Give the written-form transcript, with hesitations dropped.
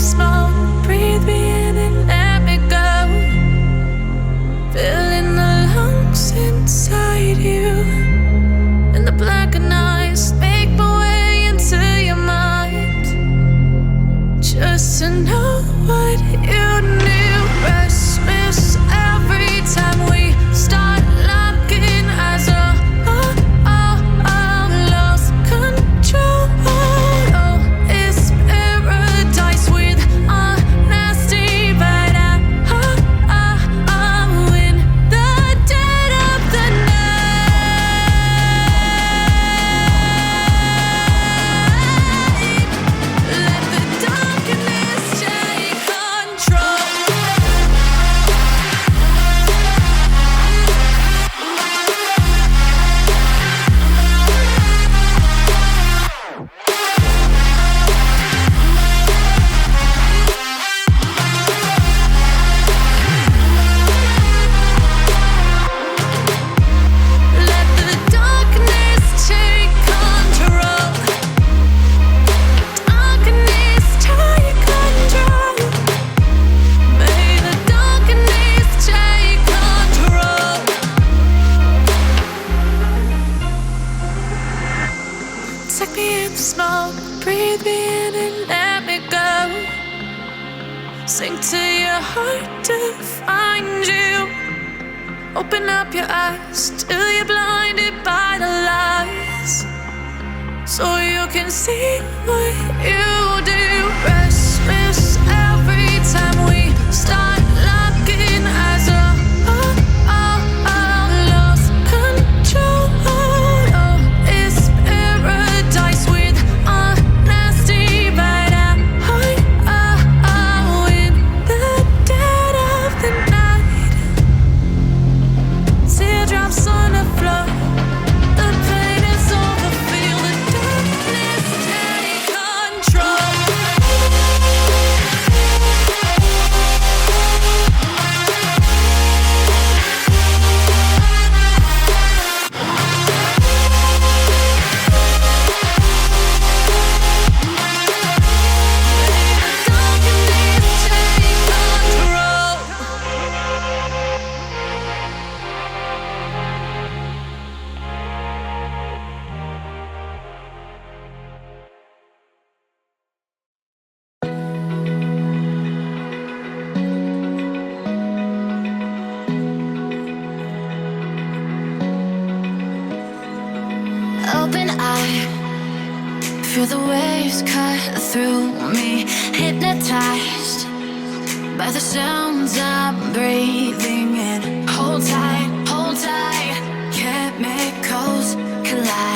smoke, breathe me in and let me go. Filling the lungs inside you, and the blackened eyes make my way into your mind. Just to know what you knew. Restless every time we start locking eyes. Lost control. Oh, it's paradise with honesty, but I'm in the dead of the night. Let the darkness take control. Let the darkness take control. Darkness take control. May the darkness take control. Take me in the smoke, breathe me in and let me go. Sink to your heart to find you. Open up your eyes till you're blinded by the lies, so you can see what you do. Restless every time we start locking eyes. Lost control. Oh, it's paradise with honesty, but I'm in the dead of the night. Teardrops on the floor. The pain is over. Feel the darkness take control. Open eye, feel the waves cut through me. Hypnotized by the sounds I'm breathing in. Hold tight, chemicals collide.